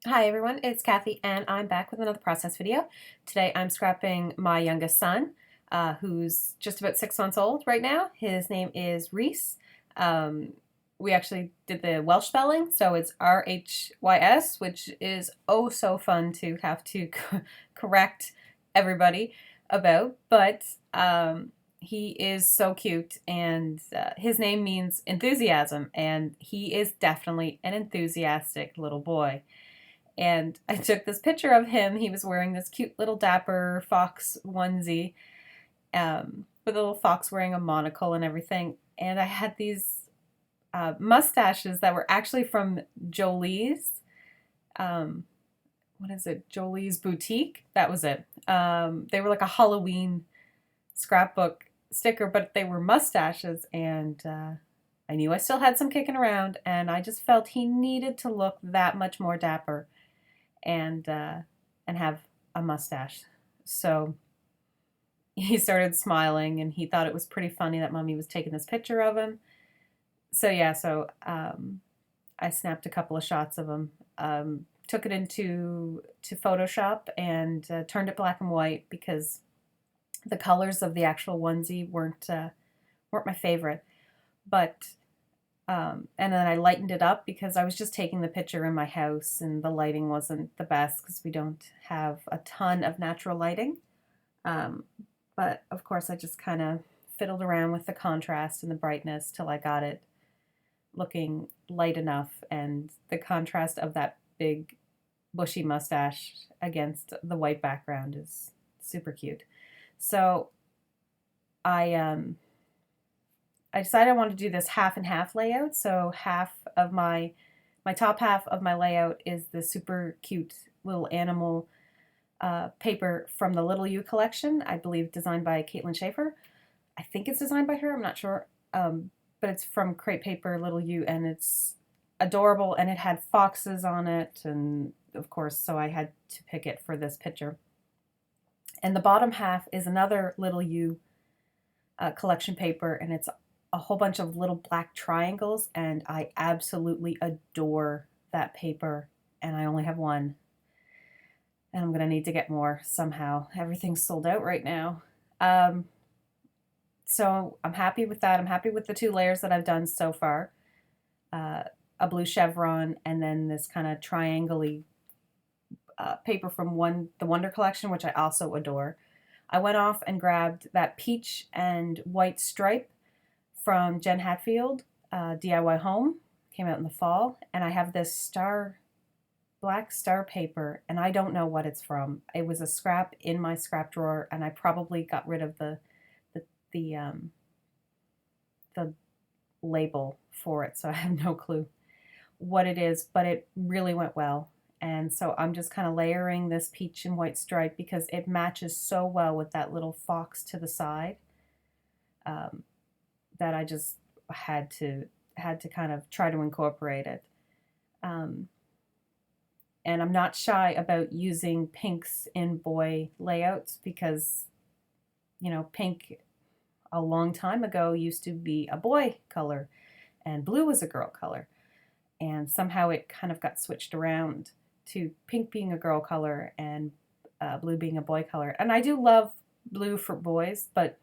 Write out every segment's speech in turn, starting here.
Hi everyone, it's Kathy and I'm back with another process video. Today I'm scrapping my youngest son, who's just about 6 months old right now. His name is Reese. Um, we actually did the Welsh spelling, so it's R-H-Y-S, which is oh so fun to have to correct everybody about, but he is so cute, and his name means enthusiasm, and he is definitely an enthusiastic little boy. And I took this picture of him. He was wearing this cute little Dapper fox onesie, with a little fox wearing a monocle and everything. And I had these mustaches that were actually from Jolie's. Um, what is it? Jolie's Boutique. That was it. They were like a Halloween scrapbook sticker, but they were mustaches, and I knew I still had some kicking around, and I just felt he needed to look that much more dapper and have a mustache. So he started smiling, and he thought it was pretty funny that Mommy was taking this picture of him. So yeah, I snapped a couple of shots of him, took it into Photoshop, and turned it black and white because the colors of the actual onesie weren't my favorite. But and then I lightened it up because I was just taking the picture in my house and the lighting wasn't the best because we don't have a ton of natural lighting. Um, but of course, I just kind of fiddled around with the contrast and the brightness till I got it looking light enough, and the contrast of that big bushy mustache against the white background is super cute. So I I decided I wanted to do this half and half layout. So half of my top half of my layout is the super cute little animal paper from the Little You collection, I believe designed by Caitlin Schaefer. I think it's designed by her, I'm not sure. But it's from Crepe Paper Little You, and it's adorable, and it had foxes on it, and of course, so I had to pick it for this picture. And the bottom half is another Little You collection paper, and it's a whole bunch of little black triangles, and I absolutely adore that paper, and I only have one, and I'm gonna need to get more somehow. Everything's sold out right now. Um, so I'm happy with that. I'm happy with the 2 layers that I've done so far. Uh, a blue chevron, and then this kind of triangle-y paper from the Wonder Collection, which I also adore. I went off and grabbed that peach and white stripe from Jen Hatfield, DIY Home. Came out in the fall, and I have this black star paper, and I don't know what it's from. It was a scrap in my scrap drawer, and I probably got rid of the the um, the label for it, so I have no clue what it is, but it really went well. And so I'm just kind of layering this peach and white stripe because it matches so well with that little fox to the side, um, that I just had to kind of try to incorporate it. Um, and I'm not shy about using pinks in boy layouts because, pink a long time ago used to be a boy color and blue was a girl color. And somehow it kind of got switched around to pink being a girl color and blue being a boy color. And I do love blue for boys, but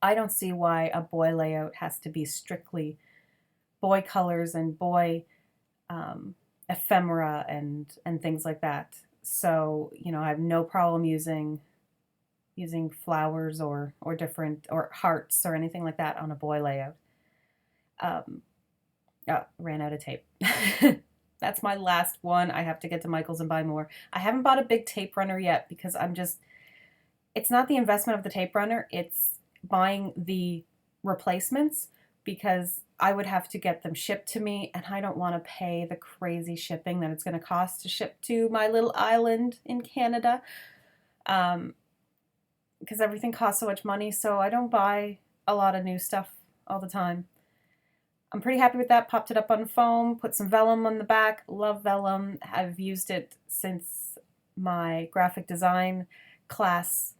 I don't see why a boy layout has to be strictly boy colors and boy ephemera and things like that. So I have no problem using flowers or different or hearts or anything like that on a boy layout. Oh, ran out of tape. That's my last one. I have to get to Michael's and buy more. I haven't bought a big tape runner yet because it's not the investment of the tape runner, it's buying the replacements because I would have to get them shipped to me, and I don't want to pay the crazy shipping that it's going to cost to ship to my little island in Canada, because everything costs so much money, so I don't buy a lot of new stuff all the time. I'm pretty happy with that. Popped it up on foam, put some vellum on the back. Love vellum. I've used it since my graphic design class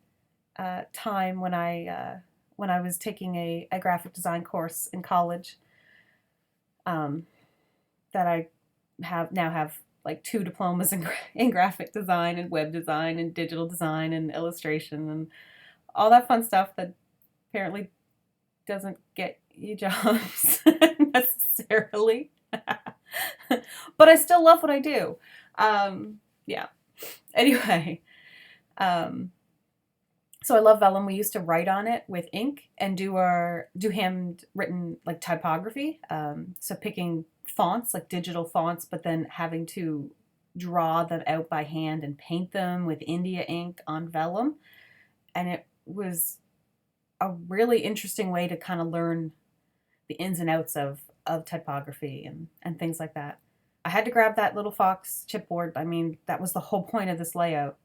time when I was taking a graphic design course in college, that I now have like 2 diplomas in graphic design and web design and digital design and illustration and all that fun stuff that apparently doesn't get you jobs necessarily. But I still love what I do. Yeah. Anyway, so I love vellum. We used to write on it with ink and do handwritten like typography. So picking fonts, like digital fonts, but then having to draw them out by hand and paint them with India ink on vellum. And it was a really interesting way to kind of learn the ins and outs of typography and things like that. I had to grab that little Fox chipboard. I mean, that was the whole point of this layout.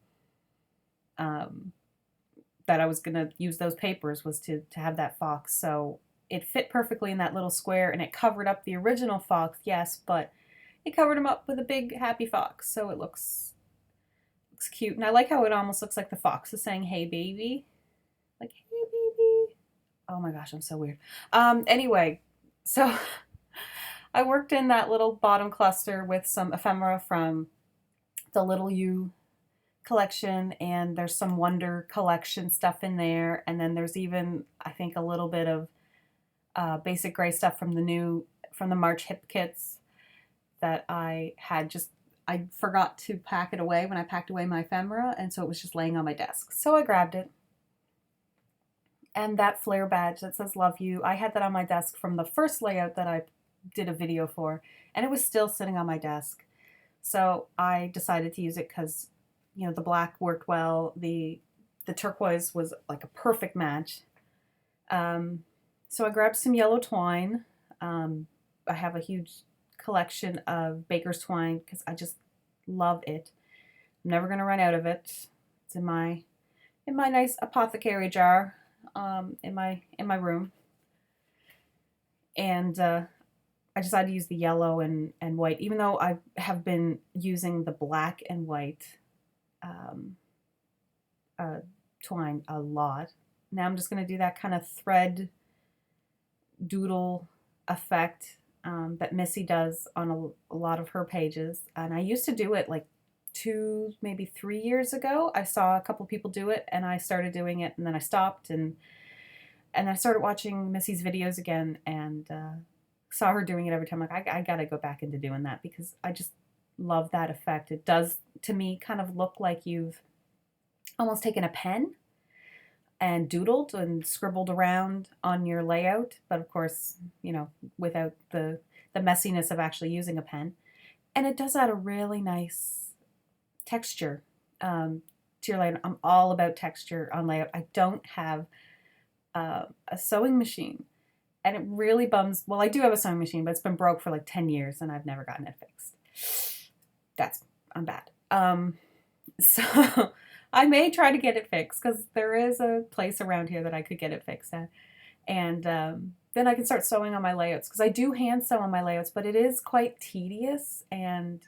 That I was going to use those papers was to have that Fox. So it fit perfectly in that little square, and it covered up the original Fox, yes, but it covered him up with a big happy fox. So it looks cute. And I like how it almost looks like the fox is saying, hey, baby. Like, hey, baby. Oh my gosh, I'm so weird. Anyway, so I worked in that little bottom cluster with some ephemera from the Little You collection, and there's some Wonder collection stuff in there, and then there's even, I think, a little bit of basic gray stuff from the March hip kits that I forgot to pack it away when I packed away my ephemera, and so it was just laying on my desk. So I grabbed it. And that flare badge that says love you, I had that on my desk from the first layout that I did a video for, and it was still sitting on my desk. So I decided to use it because, you know, the black worked well. The turquoise was like a perfect match. So I grabbed some yellow twine. I have a huge collection of baker's twine because I just love it. I'm never going to run out of it. It's in my nice apothecary jar in my room. And I decided to use the yellow and white, even though I have been using the black and white twine a lot. Now I'm just going to do that kind of thread doodle effect that Missy does on a lot of her pages. And I used to do it like 2, maybe 3 years ago. I saw a couple people do it and I started doing it, and then I stopped, and I started watching Missy's videos again, and saw her doing it every time. Like, I gotta go back into doing that because I just love that effect. It does, to me, kind of look like you've almost taken a pen and doodled and scribbled around on your layout, but of course, you know, without the messiness of actually using a pen. And it does add a really nice texture to your layout. I'm all about texture on layout. I don't have a sewing machine, and it really bums. Well, I do have a sewing machine, but it's been broke for like 10 years and I've never gotten it fixed. I'm bad. So I may try to get it fixed because there is a place around here that I could get it fixed at. And then I can start sewing on my layouts, because I do hand sew on my layouts, but it is quite tedious, and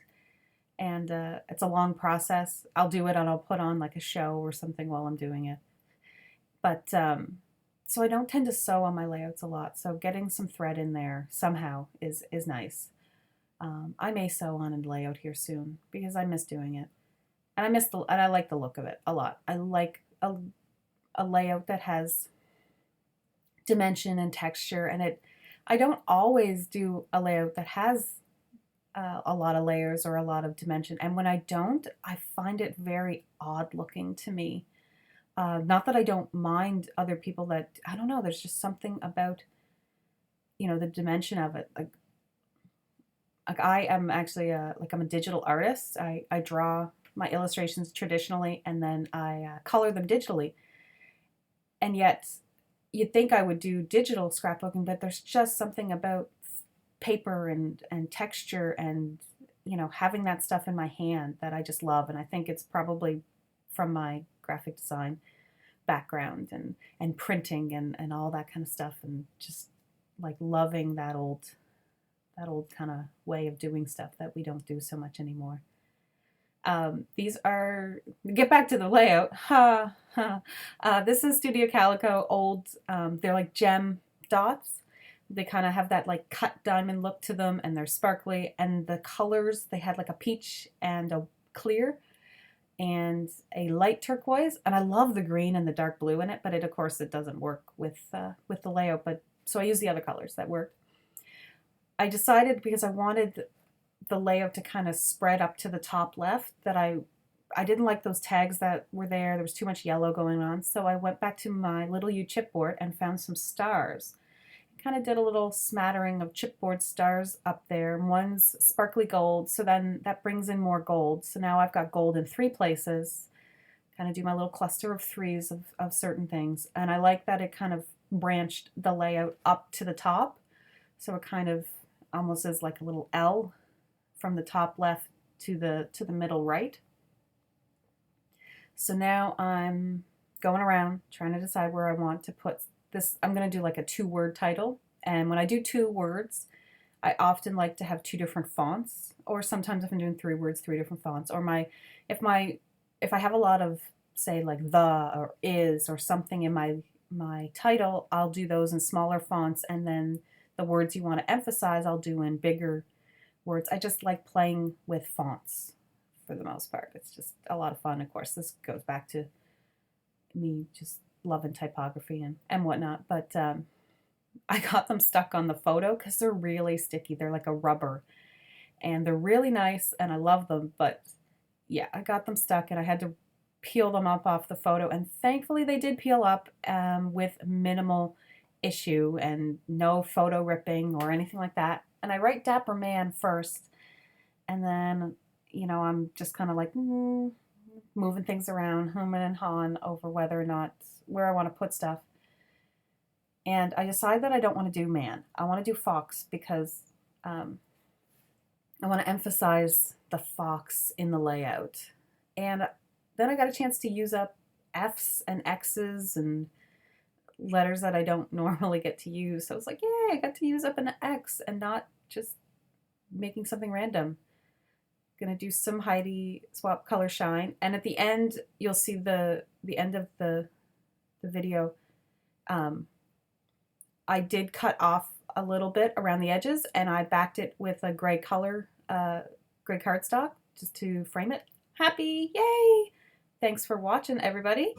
it's a long process. I'll do it and I'll put on like a show or something while I'm doing it. But so I don't tend to sew on my layouts a lot. So getting some thread in there somehow is nice. I may sew on a layout here soon because I miss doing it. And I like the look of it a lot. I like a layout that has dimension and texture, and I don't always do a layout that has a lot of layers or a lot of dimension. And when I don't, I find it very odd looking to me. Not that I don't mind other people that, I don't know, there's just something about, you know, the dimension of it. Like I am actually I'm a digital artist. I draw my illustrations traditionally, and then I color them digitally. And yet you'd think I would do digital scrapbooking, but there's just something about paper and texture and, you know, having that stuff in my hand that I just love. And I think it's probably from my graphic design background and printing and all that kind of stuff, and just like loving that old kind of way of doing stuff that we don't do so much anymore. These are, get back to the layout. This is Studio Calico old, they're like gem dots They kind of have that like cut diamond look to them, and they're sparkly, and the colors, they had like a peach and a clear and a light turquoise, and I love the green and the dark blue in it, but of course it doesn't work with the layout, but so I use the other colors that work. I decided, because I wanted the layout to kind of spread up to the top left, that I didn't like those tags that were there. There was too much yellow going on. So I went back to my little U chipboard and found some stars. Kind of did a little smattering of chipboard stars up there. One's sparkly gold, so then that brings in more gold. So now I've got gold in 3 places. Kind of do my little cluster of 3s of certain things. And I like that it kind of branched the layout up to the top. So it kind of almost is like a little L from the top left to the middle right. So now I'm going around trying to decide where I want to put this. I'm going to do like a 2-word title. And when I do 2 words, I often like to have 2 different fonts, or sometimes if I'm doing 3 words, 3 different fonts. Or if I have a lot of, say, like the or is or something in my title, I'll do those in smaller fonts, and then the words you want to emphasize, I'll do in bigger words. I just like playing with fonts for the most part. It's just a lot of fun. Of course, this goes back to me just loving typography and whatnot, but I got them stuck on the photo because they're really sticky. They're like a rubber, and they're really nice, and I love them, but yeah, I got them stuck, and I had to peel them up off the photo, and thankfully they did peel up with minimal issue and no photo ripping or anything like that. And I write Dapper Man first, and then, you know, I'm just kind of like moving things around, humming and hawing over whether or not where I want to put stuff. And I decided that I don't want to do man. I want to do fox, because I want to emphasize the fox in the layout. And then I got a chance to use up F's and X's and letters that I don't normally get to use. So I was like, yay, I got to use up an X and not just making something random. Gonna do some Heidi swap color shine, and at the end you'll see the end of the video. I did cut off a little bit around the edges, and I backed it with a gray color, gray cardstock, just to frame it. Happy, yay! Thanks for watching, everybody.